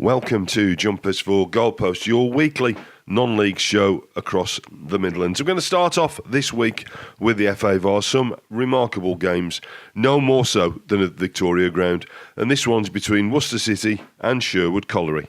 Welcome to Jumpers For Goalposts, your weekly non-league show across the Midlands. We're going to start off this week with the FA Vars, some remarkable games, no more so than at the Victoria Ground, and this one's between Worcester City and Sherwood Colliery.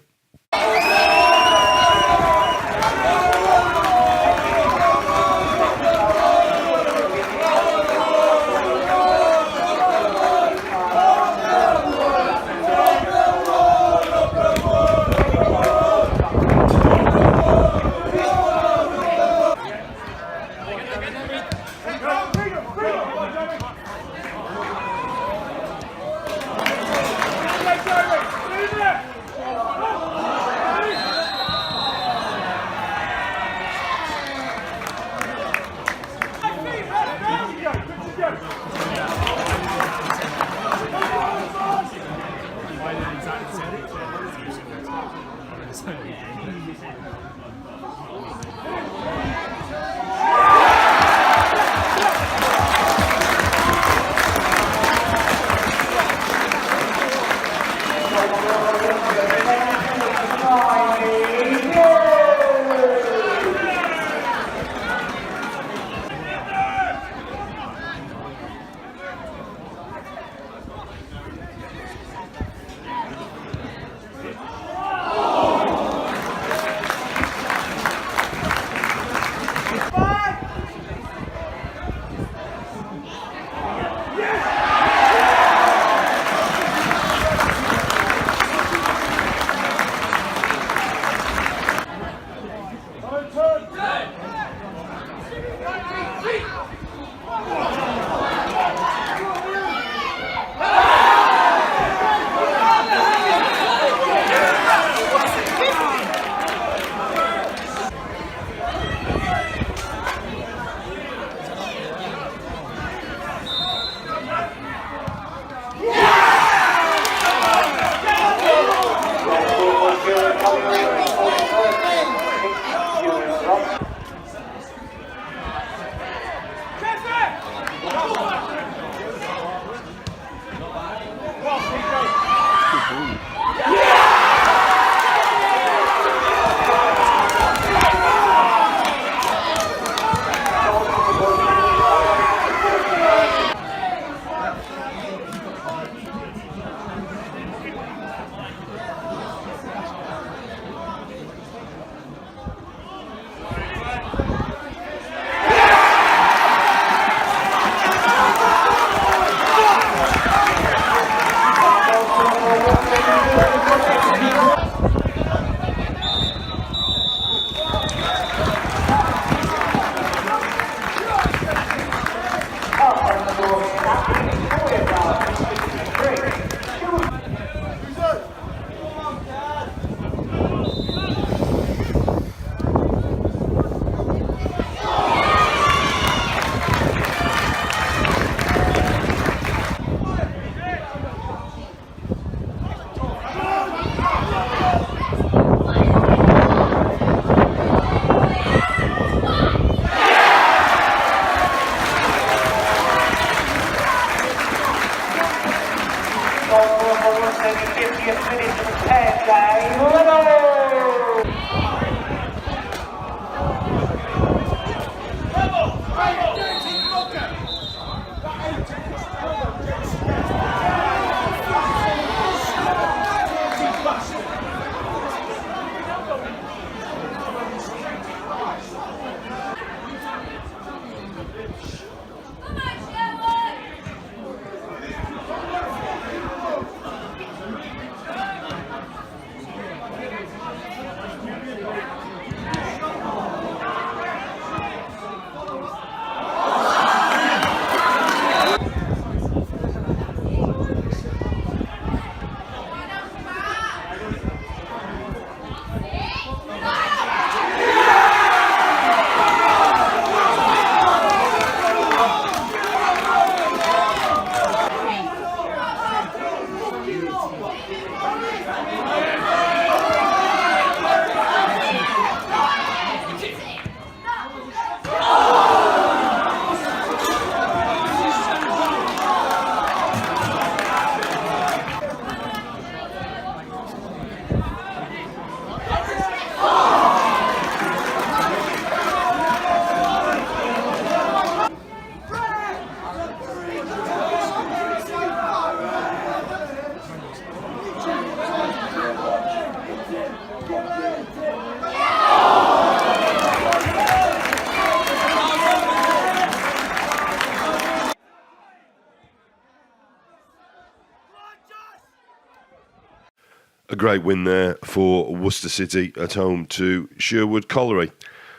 A great win there for Worcester City at home to Sherwood Colliery.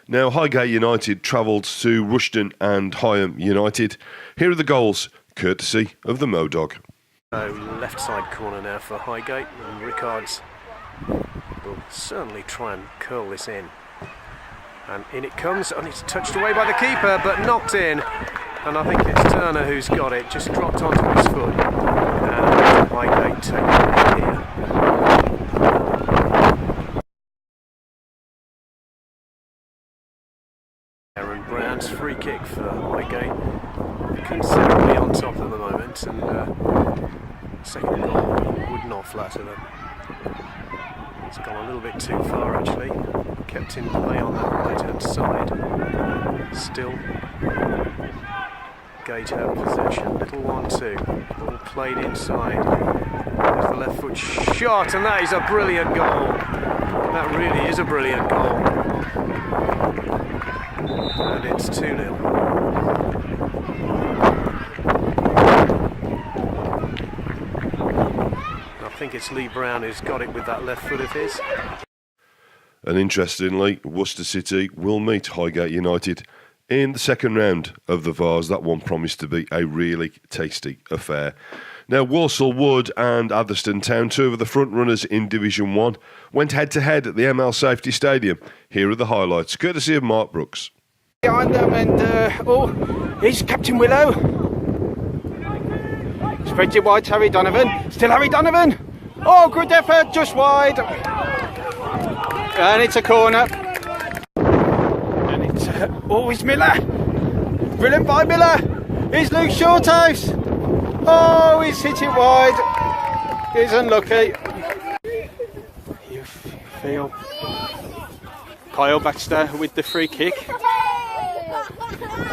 Now, Highgate United travelled to Rushden and Higham United. Here are the goals, courtesy of the Modog. Left side corner now for Highgate, and Rickards will certainly try and curl this in. And in it comes, and it's touched away by the keeper, but knocked in. And I think it's Turner who's got it, just dropped onto his foot. And Highgate taking it here. Aaron Brown's free kick for Highgate, considerably on top at the moment, and second goal would not flatter them. It's gone a little bit too far actually, kept in play on the right hand side. Still, Gate have possession, little 1-2, ball played inside. There's the left foot shot, and that is a brilliant goal. That really is a brilliant goal. And it's 2-0. I think it's Lee Brown who's got it with that left foot of his. And interestingly, Worcester City will meet Highgate United in the second round of the Vars. That one promised to be a really tasty affair. Now, Walsall Wood and Atherstone Town, two of the front runners in Division 1, went head-to-head at the ML Safety Stadium. Here are the highlights, courtesy of Mark Brooks. Behind them, and here's Captain Willow. Spreads it wide to Harry Donovan. Still Harry Donovan. Oh, good effort, just wide. And it's a corner. And it's it's Miller. Brilliant by Miller. Here's Luke Shorthouse. Oh, he's hit it wide. He's unlucky. You feel Kyle Baxter with the free kick.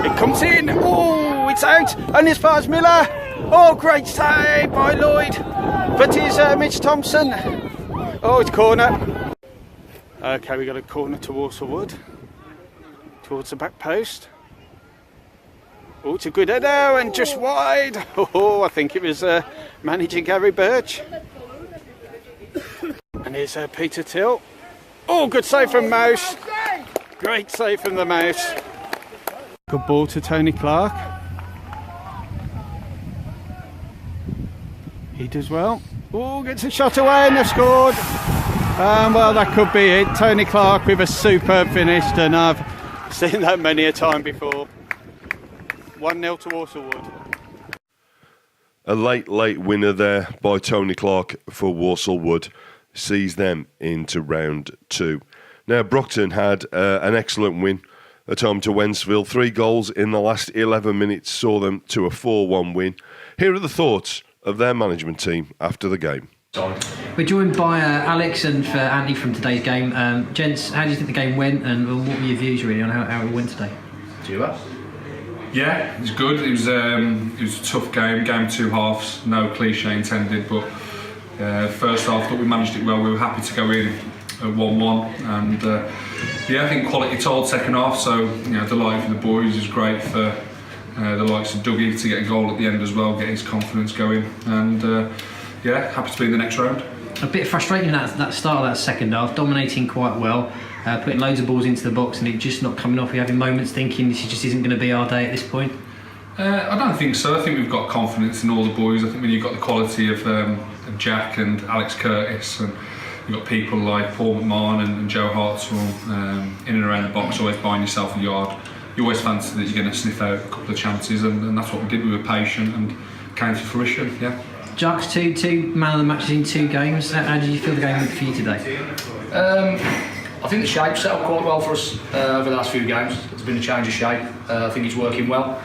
It comes in. Oh, it's out. And as far as Miller. Oh, great save by Lloyd. But it's Mitch Thompson. Oh, it's corner. Okay, we got a corner to Walsall Wood. Towards the back post. Oh, it's a good header and just wide. Oh, I think it was managing Gary Birch. And here's Peter Till. Oh, good save from Mouse. Great save from the Mouse. Good ball to Tony Clark. He does well. Oh, gets a shot away and they've scored. Well, that could be it. Tony Clark with a superb finish, and I've seen that many a time before. 1-0 to Walsall Wood. A late winner there by Tony Clark for Walsall Wood sees them into round 2. Now, Brockton had an excellent win at home to Wensville. 3 goals in the last 11 minutes saw them to a 4-1 win. Here are the thoughts of their management team after the game. We're joined by Alex and for Andy from today's game. Gents, how do you think the game went, and what were your views really on how it went today? Do you? Yeah, it was good. It was a tough game 2 halves, no cliche intended, but first half I thought we managed it well. We were happy to go in at 1-1, and I think quality told second half, so delighted for the boys. It was great for the likes of Dougie to get a goal at the end as well, get his confidence going, and happy to be in the next round. A bit frustrating that start of that second half, dominating quite well, putting loads of balls into the box and it just not coming off. You're having moments thinking this just isn't going to be our day at this point? I don't think so. I think we've got confidence in all the boys. I think when you've got the quality of Jack and Alex Curtis, and you've got people like Paul McMahon and Joe Hartswell in and around the box, always buying yourself a yard, you always fancy that you're going to sniff out a couple of chances, and that's what we did. We were patient and came to fruition. Yeah. Jacques, two man of the matches in 2 games. How did you feel the game went for you today? I think the shape set up quite well for us over the last few games. There's been a change of shape. I think it's working well.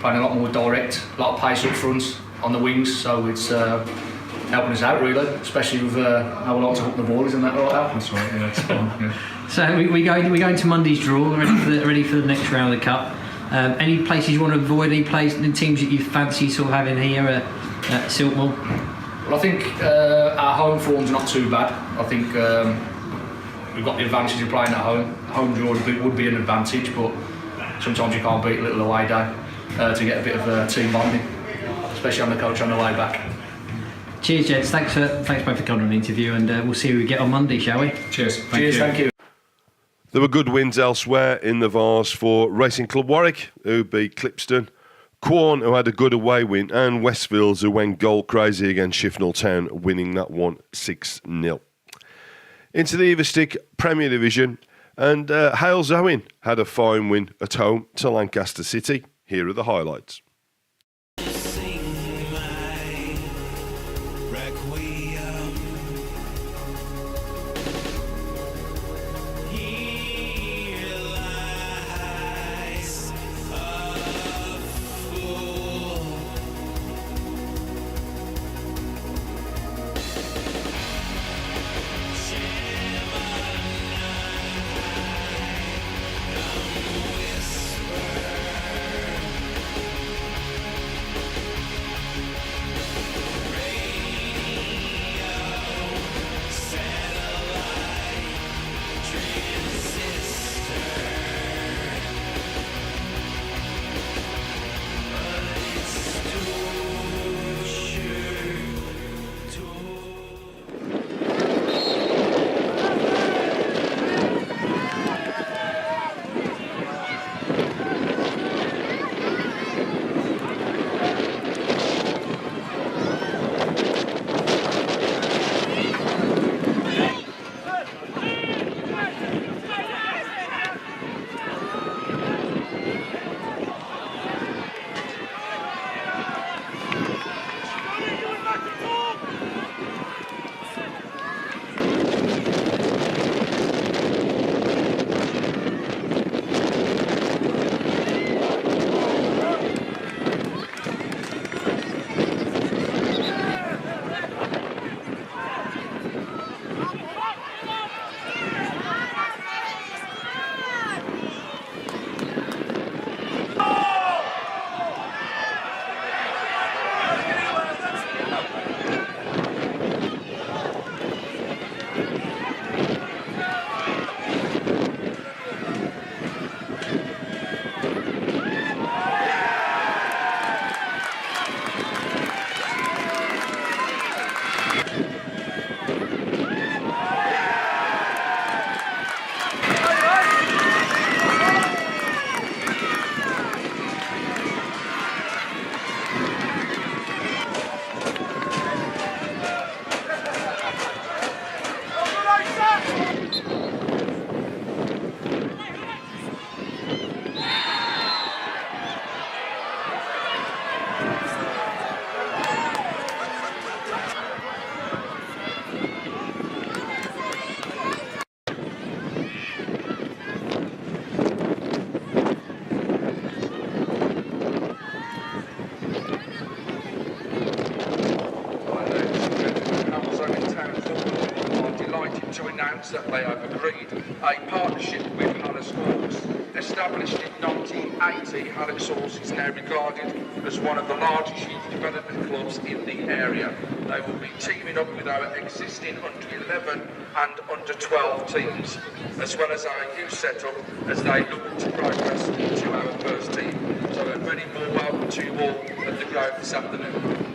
Playing a lot more direct, a lot of pace up front on the wings, so it's helping us out really, especially with how we like to hook the ball, isn't that right, Al? That's right, yeah, it's fun, yeah. So we go into Monday's draw, ready for the next round of the Cup. Any places you want to avoid, any teams that you fancy sort of having here at Siltmore? Well, I think our home form's not too bad. I think we've got the advantage of playing at home. Home draw would be an advantage, but sometimes you can't beat a little away day to get a bit of team bonding, especially on the coach on the way back. Cheers, gents. Thanks both for coming on the interview, and we'll see who we get on Monday, shall we? Cheers. Thank you. There were good wins elsewhere in the Vars for Racing Club Warwick, who beat Clipston, Quorn, who had a good away win, and Westfields, who went goal crazy against Shifnal Town, winning that one 6-0. Into the Everstick Premier Division, and Hales Owen had a fine win at home to Lancaster City. Here are the highlights. That they have agreed a partnership with Hazlehurst. Established in 1980, Hazlehurst is now regarded as one of the largest youth development clubs in the area. They will be teaming up with our existing under-11 and under-12 teams, as well as our youth setup as they look to progress into our first team. So a very warm welcome to you all at the ground this afternoon.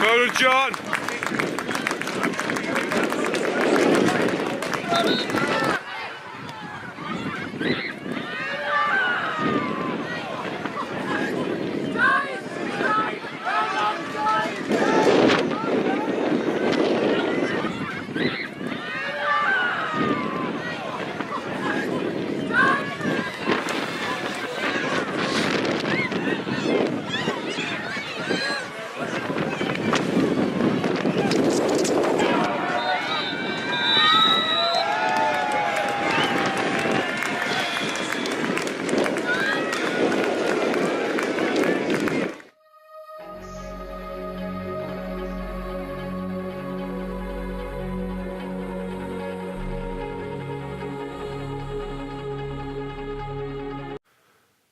Well done, John.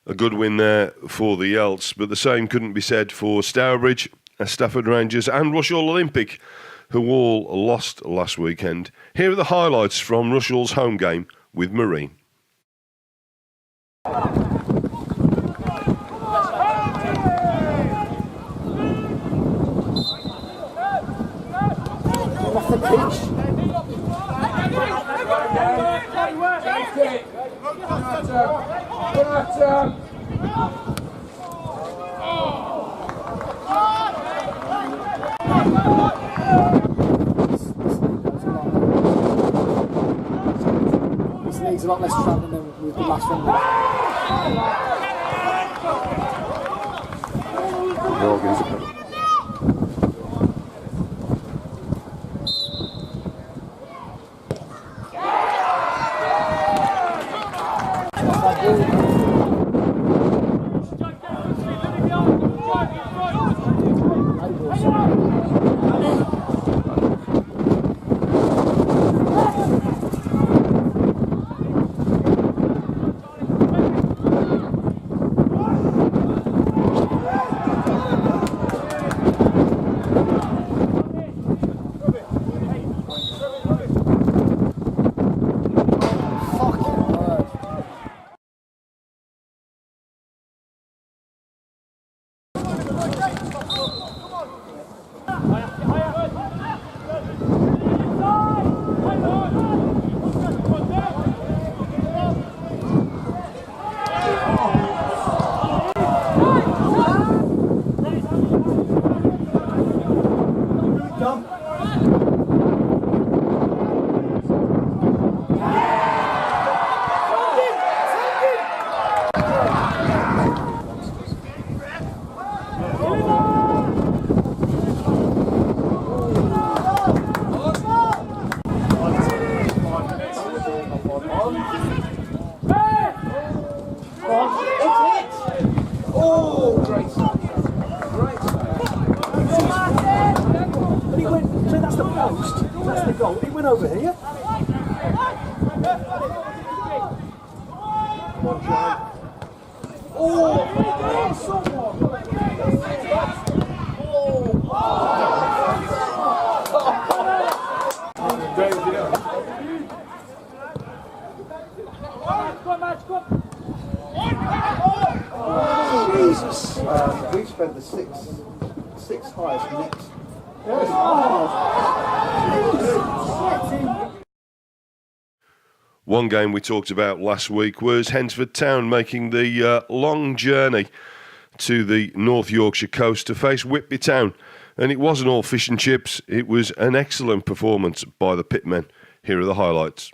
A good win there for the Elts, but the same couldn't be said for Stourbridge, Stafford Rangers and Rushall Olympic, who all lost last weekend. Here are the highlights from Rushall's home game with Marine. Off the pitch. This needs a lot less travelling than with the last one. Over here. Jesus. We spent the six highest next. One game we talked about last week was Hensford Town making the long journey to the North Yorkshire coast to face Whitby Town. And it wasn't all fish and chips, it was an excellent performance by the pitmen. Here are the highlights.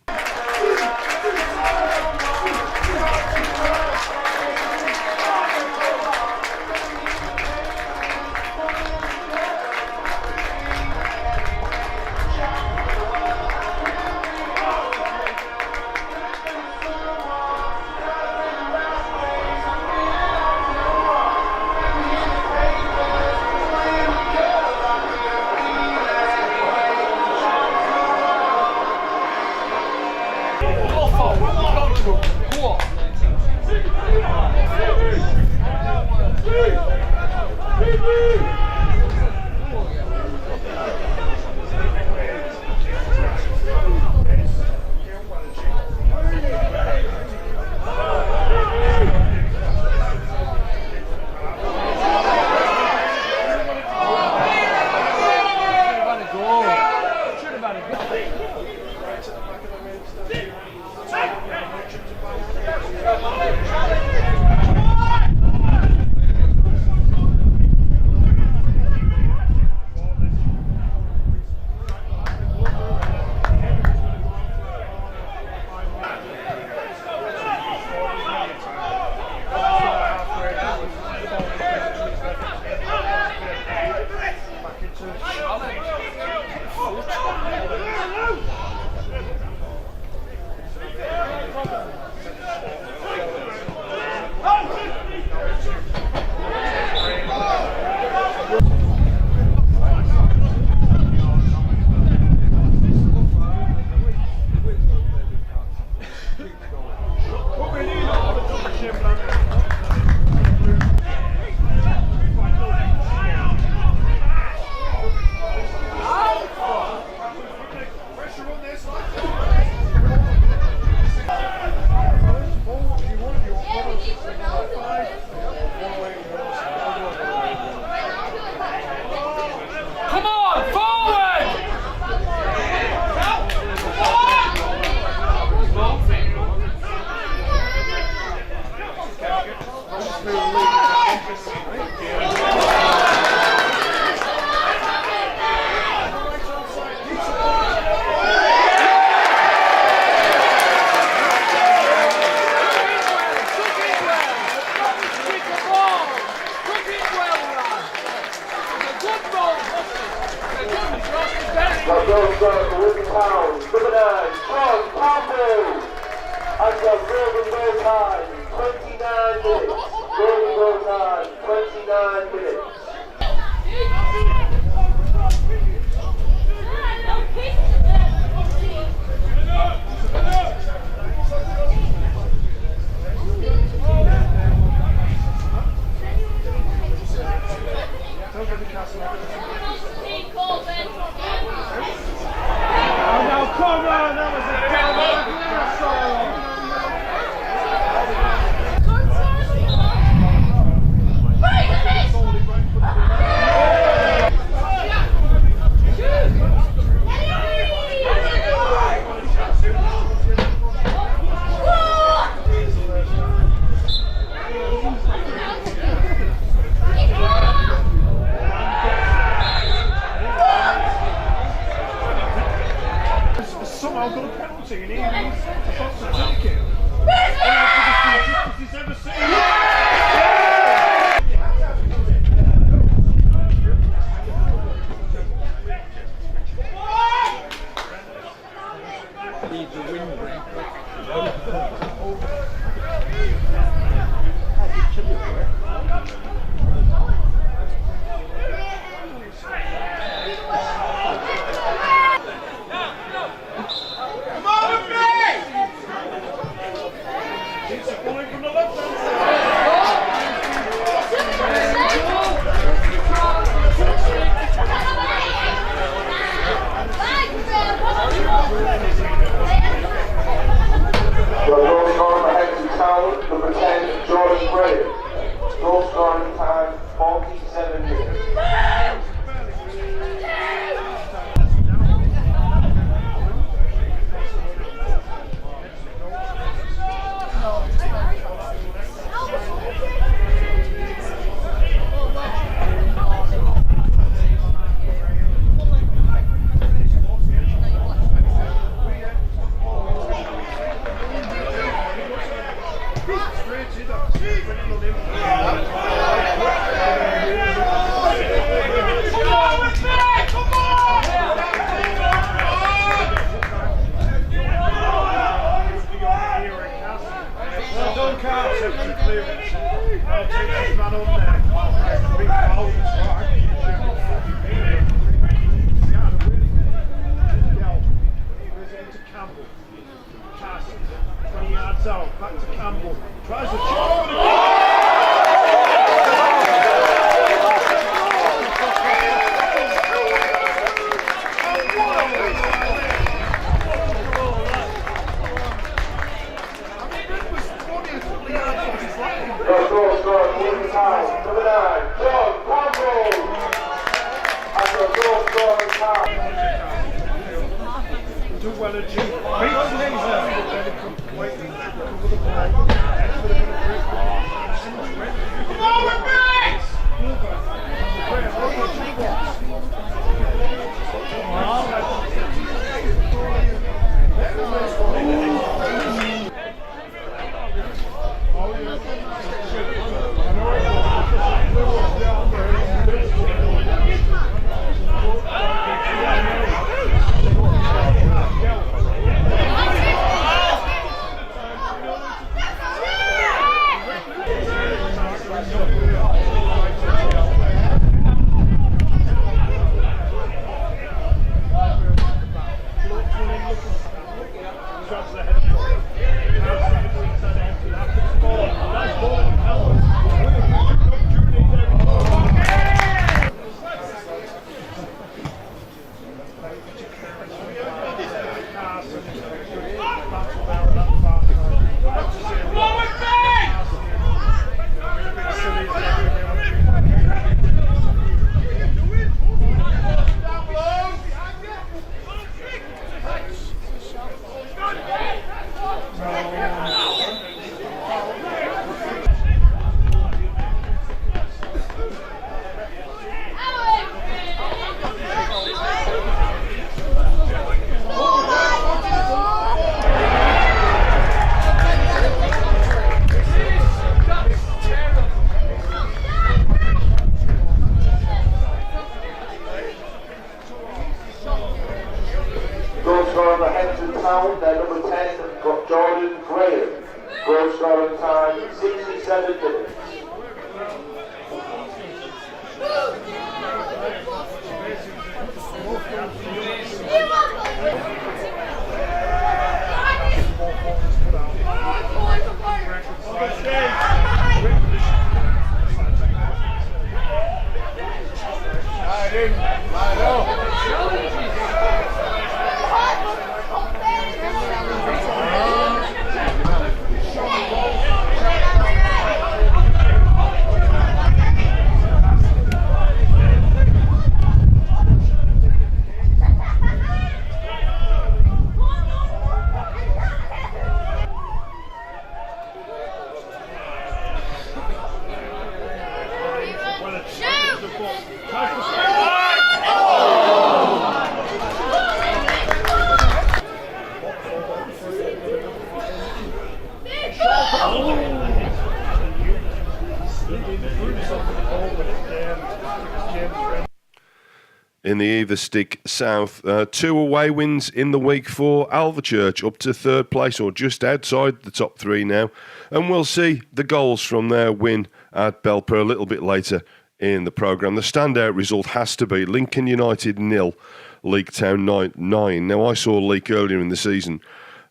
In the Everstick South, 2 away wins in the week for Alvechurch, up to 3rd place or just outside the top 3 now. And we'll see the goals from their win at Belper a little bit later in the programme. The standout result has to be Lincoln United 0, Leek Town 9. Now, I saw Leek earlier in the season.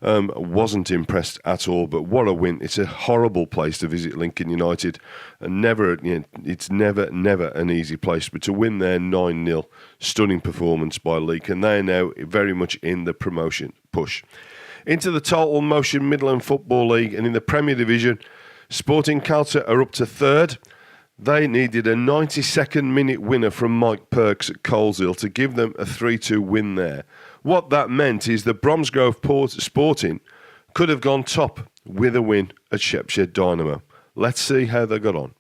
Wasn't impressed at all, but what a win. It's a horrible place to visit, Lincoln United, and it's never an easy place, but to win there 9-0, stunning performance by Leek, and they're now very much in the promotion push. Into the Total Motion Midland Football League, and in the Premier Division, Sporting Calter are up to 3rd. They needed a 92nd minute winner from Mike Perks at Coleshill to give them a 3-2 win there. What that meant is that Bromsgrove Sporting could have gone top with a win at Shepshed Dynamo. Let's see how they got on.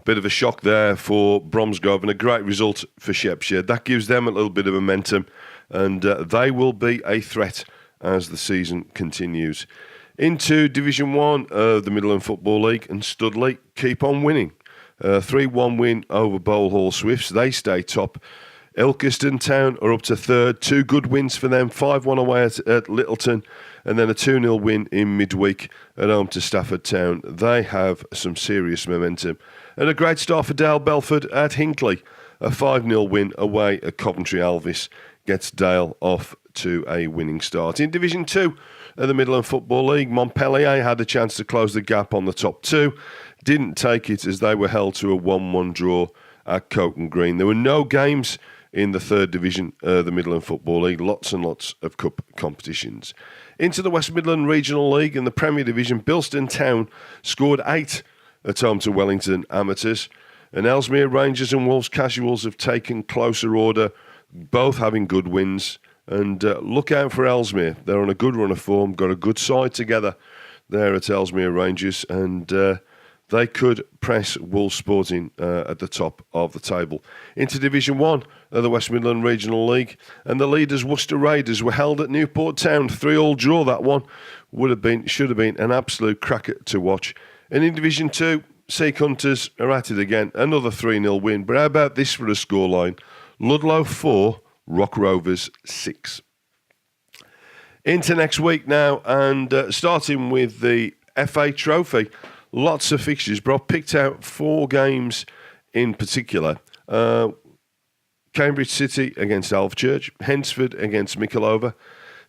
Bit of a shock there for Bromsgrove and a great result for Shepshire. That gives them a little bit of momentum, and they will be a threat as the season continues. Into Division 1 of the Midland Football League, and Studley keep on winning. 3-1 win over Bowl Hall Swifts. They stay top. Ilkeston Town are up to third. 2 good wins for them. 5-1 away at Littleton, and then a 2-0 win in midweek at home to Stafford Town. They have some serious momentum. And a great start for Dale Belford at Hinckley. A 5-0 win away at Coventry Alvis gets Dale off to a winning start. In Division 2 of the Midland Football League, Montpellier had a chance to close the gap on the top 2. Didn't take it as they were held to a 1-1 draw at Coton Green. There were no games in the 3rd Division of the Midland Football League. Lots and lots of cup competitions. Into the West Midland Regional League in the Premier Division, Bilston Town scored 8 at home to Wellington Amateurs, and Ellesmere Rangers and Wolves Casuals have taken closer order, both having good wins. And look out for Ellesmere. They're on a good run of form, got a good side together there at Ellesmere Rangers, and they could press Wolves Sporting at the top of the table. Into Division 1 of the West Midland Regional League, and the leaders Worcester Raiders were held at Newport Town. 3-3 draw, that one. Should have been an absolute cracker to watch. And in Division 2, Seek Hunters are at it again. Another 3-0 win. But how about this for a scoreline? Ludlow 4, Rock Rovers 6. Into next week now, and starting with the FA Trophy. Lots of fixtures, but I've picked out 4 games in particular. Cambridge City against Alvechurch, Hensford against Michelova,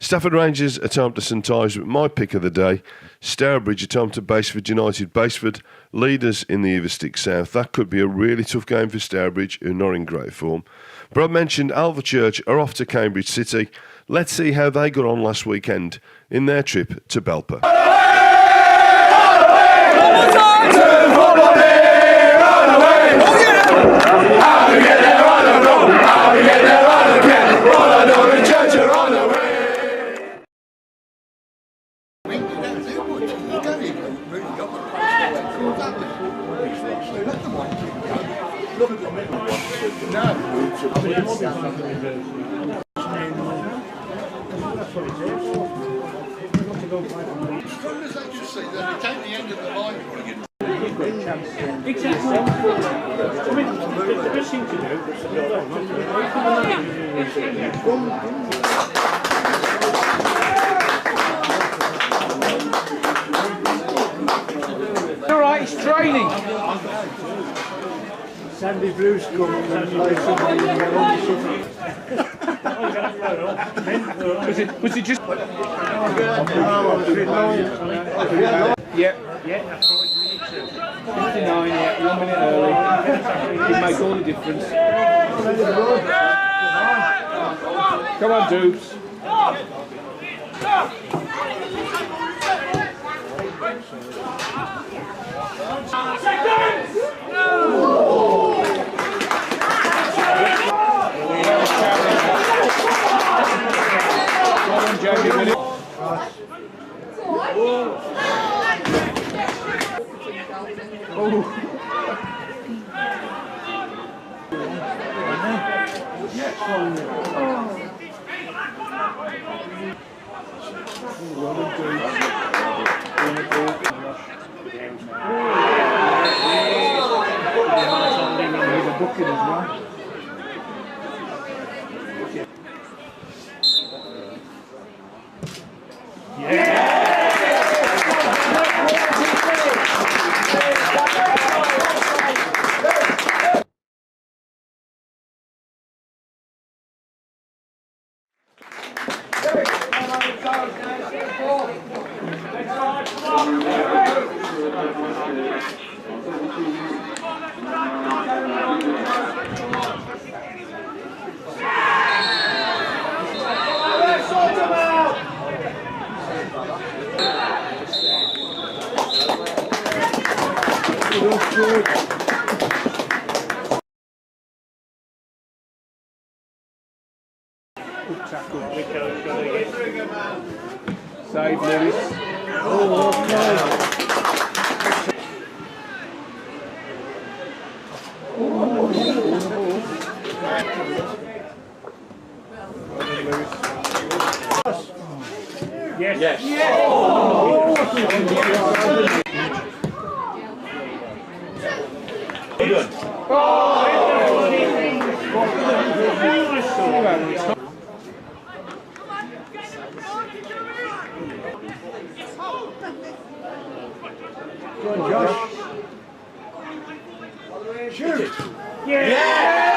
Stafford Rangers at home to St Ives, but my pick of the day, Stourbridge at home to Baseford United. Baseford leaders in the Everstick South. That could be a really tough game for Stourbridge, who are not in great form. But I mentioned Alvechurch are off to Cambridge City. Let's see how they got on last weekend in their trip to Belper. All right, it's training. Sandy Bruce comes and plays somebody in the Was it just? Yeah. Yeah, that's right. 59, yeah, 1 minute early. It'll make all the difference. Come on, Dupes. Come on, Jamie, will you? Save Lewis. Oh, no. Yes. Yes. Yes. Oh. Good. Go on, Josh. Shoot. Yeah.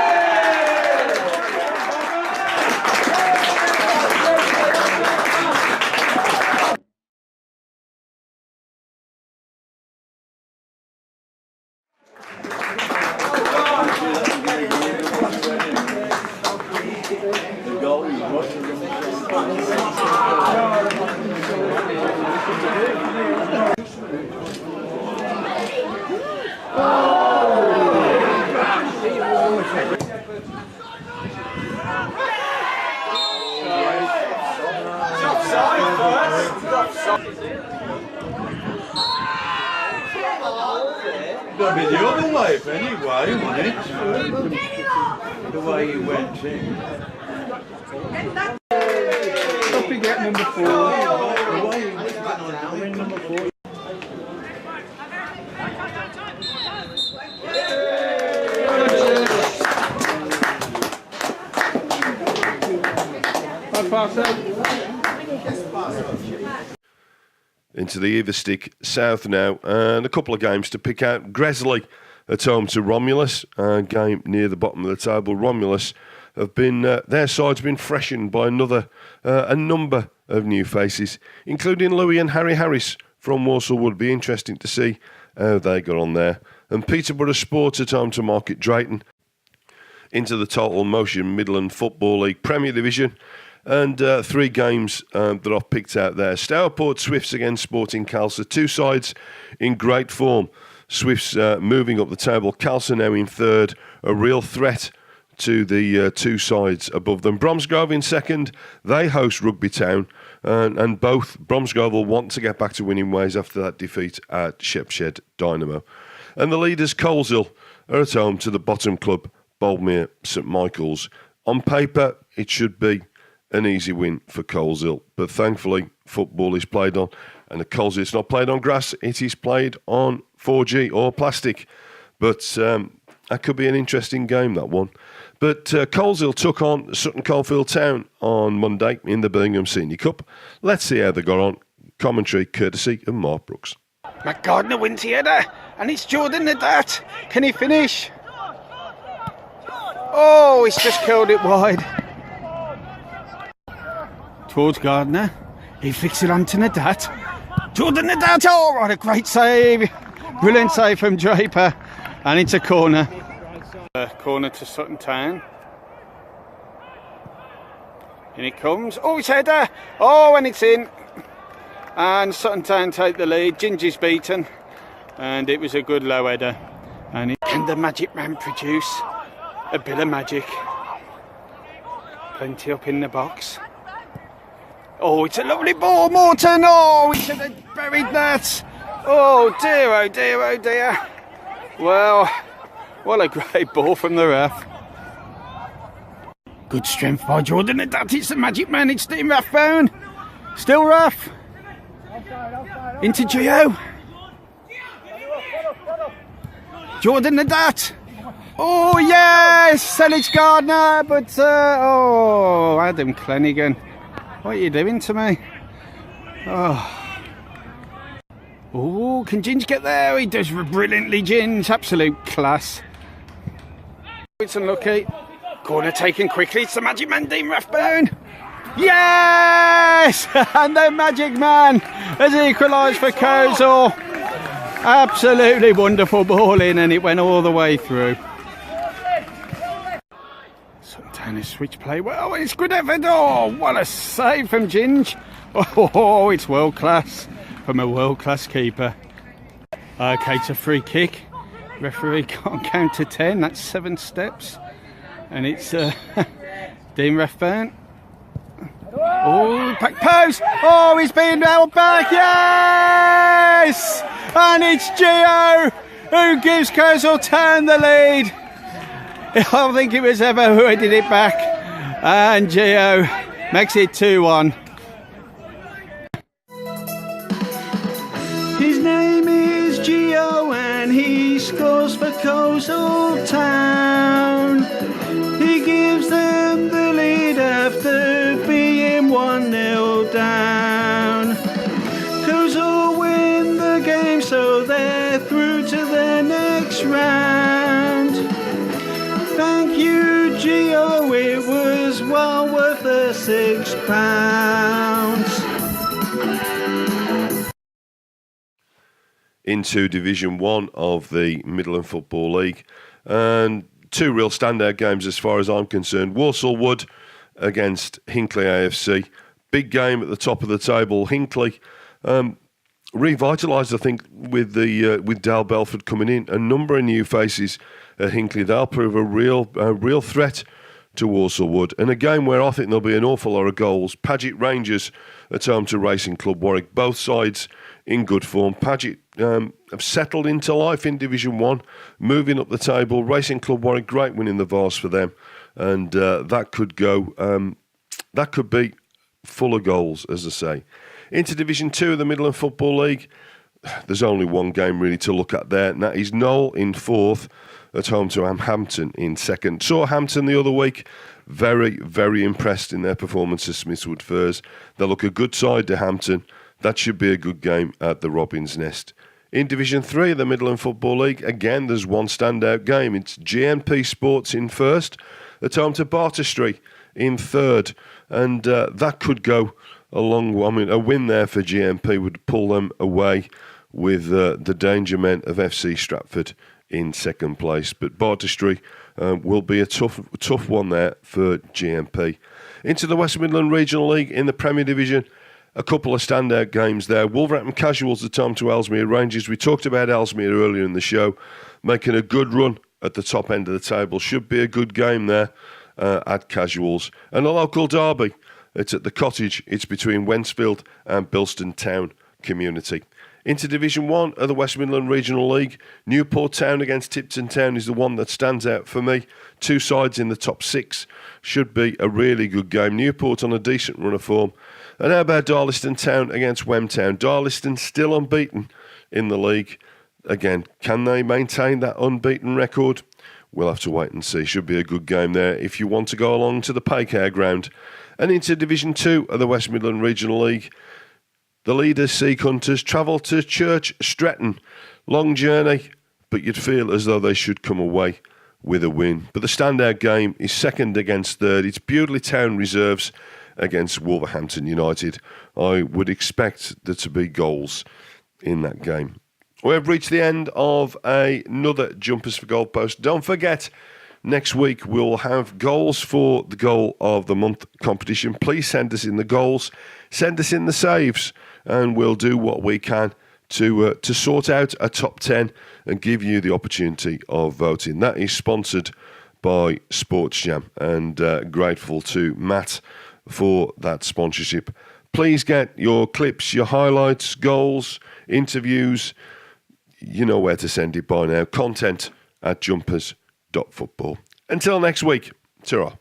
Got to be the other way anyway, wasn't it? The way you went in. Don't forget number 4. The way you went Number 4. Into the Everstick South now, and a couple of games to pick out. Gresley at home to Romulus, a game near the bottom of the table. Romulus have been, their side's been freshened by a number of new faces, including Louis and Harry Harris from Walsall Wood. Be interesting to see how they got on there. And Peterborough Sports at home to Market Drayton. Into the Total Motion Midland Football League Premier Division. And 3 games that I've picked out there. Stourport Swifts against Sporting Calcer. 2 sides in great form. Swifts moving up the table. Calcer now in 3rd. A real threat to the 2 sides above them. Bromsgrove in 2nd. They host Rugby Town. And both Bromsgrove will want to get back to winning ways after that defeat at Shepshed Dynamo. And the leaders, Coleshill, are at home to the bottom club, Boldmere St Michael's. On paper, it should be an easy win for Coleshill. But thankfully, football is played on, and at Coleshill it's not played on grass, it is played on 4G or plastic. But that could be an interesting game, that one. But Coleshill took on Sutton Coldfield Town on Monday in the Birmingham Senior Cup. Let's see how they got on. Commentary courtesy of Mark Brooks. Matt Gardner wins the header, and it's Jordan Nadat. Can he finish? Oh, he's just curled it wide. Towards Gardner. He flicks it onto Nadat. Jordan Nadat, oh, what a great save. Brilliant save from Draper. And it's a corner. Corner to Sutton Town. In it comes. Oh, it's header. Oh, and it's in. And Sutton Town take the lead. Ginger's beaten. And it was a good low header. And can the Magic Man produce a bit of magic? Plenty up in the box. Oh, it's a lovely ball, Morton. Oh, he should have buried that. Oh dear, oh dear, oh dear. Well, what a great ball from the ref. Good strength by Jordan, and that is the Magic Man. It's Dean Rathbone. Still rough. Into Gio. Jordan Nadat. Oh yes, and it's Gardner, but oh, Adam Clennigan. What are you doing to me? Oh, can Ginge get there? He does brilliantly, Ginge. Absolute class. It's unlucky. Corner taken quickly. It's the Magic Man, Dean Rathbone. Yes! And the Magic Man has equalised for Coleshill. Absolutely wonderful ball in, and it went all the way through. Santana switch play. Well, it's good effort. Oh, what a save from Ginge. Oh, it's world class from a world class keeper. Okay, it's a free kick. Referee can't count to 10. That's 7 steps. And it's Dean Rathbone. Oh, back post. Oh, he's been held back. Yes! And it's Gio who gives Coleshill Town the lead. I don't think it was ever who did it back. And Gio makes it 2-1. His name is Gio and he scores for Coleshill Town. He gives them the lead after being 1-0 down. Coleshill win the game, so they're through to the next round. Thank you, Gio, it was well worth the £6. Into Division 1 of the Midland Football League. And 2 real standout games as far as I'm concerned. Walsall Wood against Hinckley AFC. Big game at the top of the table. Hinckley revitalised, I think, with Dale Belford coming in. A number of new faces at Hinckley. They'll prove a real threat to Walsall Wood. And a game where I think there'll be an awful lot of goals. Paget Rangers at home to Racing Club Warwick. Both sides in good form. Paget have settled into life in Division 1, moving up the table. Racing Club Warwick, great win in the Vars for them. And that could be full of goals, as I say. Into Division 2 of the Midland Football League, there's only one game really to look at there, and that is Knoll in 4th at home to Hampton in 2nd. Saw Hampton the other week, very, very impressed in their performance at Smithswood Firs. They look a good side to Hampton. That should be a good game at the Robin's Nest. In Division 3 of the Midland Football League, again, there's one standout game. It's GNP Sports in 1st at home to Barterstry in 3rd. And that could go a long way. I mean, a win there for GNP would pull them away with the Danger Men of FC Stratford in 2nd place. But Barterstry will be a tough one there for GNP. Into the West Midland Regional League in the Premier Division, a couple of standout games there. Wolverhampton Casuals at home to Ellesmere Rangers. We talked about Ellesmere earlier in the show, making a good run at the top end of the table. Should be a good game there at Casuals. And a local derby. It's at the Cottage. It's between Wensfield and Bilston Town Community. Into Division 1 of the West Midland Regional League, Newport Town against Tipton Town is the one that stands out for me. Two sides in the top 6. Should be a really good game. Newport on a decent run of form. And how about Darlaston Town against Wem Town? Darlaston still unbeaten in the league. Again, can they maintain that unbeaten record? We'll have to wait and see. Should be a good game there if you want to go along to the Paycare ground. And into Division 2 of the West Midland Regional League, the leaders, Seek Hunters, travel to Church Stretton. Long journey, but you'd feel as though they should come away with a win. But the standout game is second against third. It's Bewdley Town Reserves against Wolverhampton United. I would expect there to be goals in that game. We have reached the end of another Jumpers for Goalposts. Don't forget, next week we'll have goals for the Goal of the Month competition. Please send us in the goals, send us in the saves, and we'll do what we can to sort out a top 10 and give you the opportunity of voting. That is sponsored by Sports Jam, and grateful to Matt for that sponsorship. Please get your clips, your highlights, goals, interviews. You know where to send it by now. Content@jumpers.football. Until next week, ta-ra.